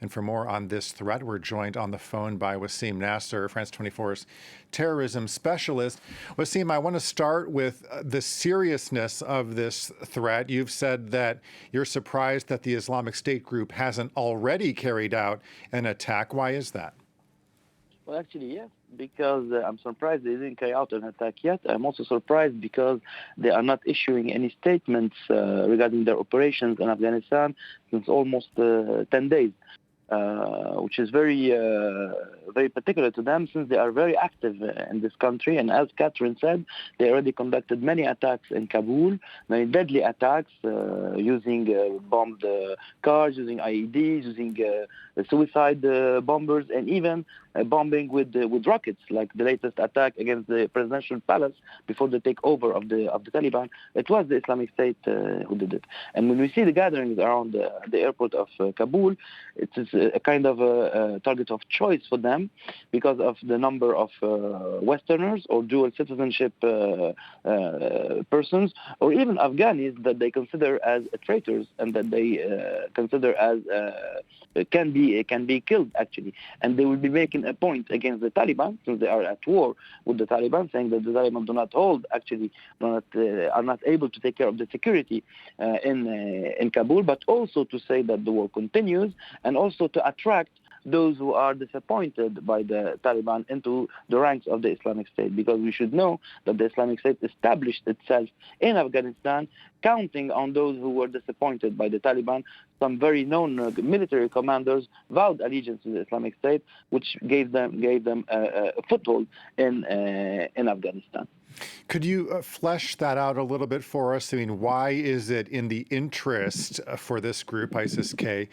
And for more on this threat, we're joined on the phone by Wassim Nasr, France 24's terrorism specialist. Wassim, I want to start with the seriousness of this threat. You've said that you're surprised that the Islamic State group hasn't already carried out an attack. Why is that? Well, actually, yes, because I'm surprised they didn't carry out an attack yet. I'm also surprised because they are not issuing any statements regarding their operations in Afghanistan since almost 10 days. Which is very particular to them since they are very active in this country. And as Catherine said, they already conducted many attacks in Kabul, many deadly attacks using bombed cars, using IEDs, using suicide bombers, and even bombing with rockets, like the latest attack against the presidential palace before the takeover of the Taliban. It was the Islamic State who did it. And when we see the gatherings around the airport of Kabul, it is a kind of a target of choice for them because of the number of Westerners or dual citizenship persons, or even Afghans that they consider as traitors and that they consider as can be killed, actually. And they will be making a point against the Taliban, since they are at war with the Taliban, saying that the Taliban are not able to take care of the security in Kabul, but also to say that the war continues, and also to attract those who are disappointed by the Taliban into the ranks of the Islamic State, because we should know that the Islamic State established itself in Afghanistan, counting on those who were disappointed by the Taliban. Some very known military commanders vowed allegiance to the Islamic State, which gave them a foothold in Afghanistan. Could you flesh that out a little bit for us? I mean, why is it in the interest for this group, ISIS-K,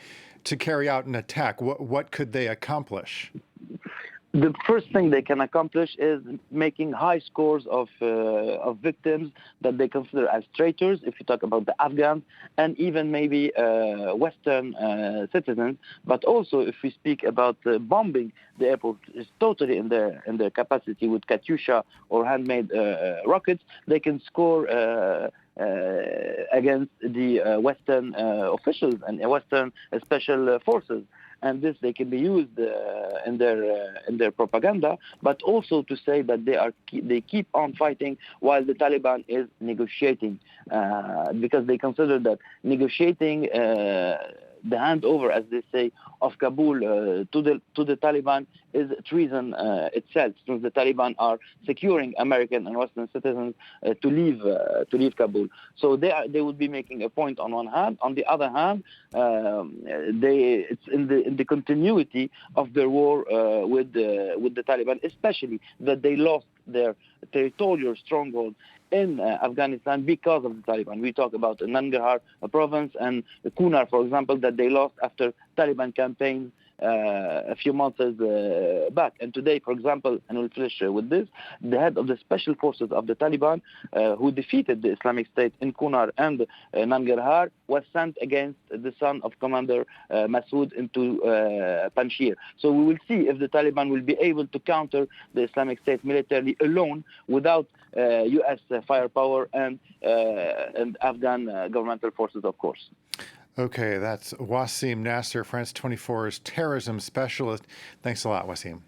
to carry out an attack? What could they accomplish? The first thing they can accomplish is making high scores of victims that they consider as traitors, if you talk about the Afghans, and even maybe Western citizens. But also, if we speak about bombing the airport, is totally in their capacity with Katyusha or handmade rockets, they can score against the Western officials and Western special forces. And this they can be used in their propaganda, but also to say that they keep on fighting while the Taliban is negotiating, because they consider that negotiating the handover, as they say, of Kabul to the Taliban is treason itself, since the Taliban are securing American and Western citizens to leave Kabul. So they would be making a point on one hand. On the other hand, it's in the continuity of their war with the Taliban, especially that they lost their territorial stronghold in Afghanistan because of the Taliban. We talk about Nangarhar province and Kunar, for example, that they lost after Taliban campaigns a few months back. And today, for example, and we'll finish with this, the head of the special forces of the Taliban, who defeated the Islamic State in Kunar and Nangarhar, was sent against the son of Commander Masood into Panjshir. So we will see if the Taliban will be able to counter the Islamic State militarily alone without U.S. firepower and Afghan governmental forces, of course. Okay, that's Wassim Nasr, France 24's terrorism specialist. Thanks a lot, Wassim.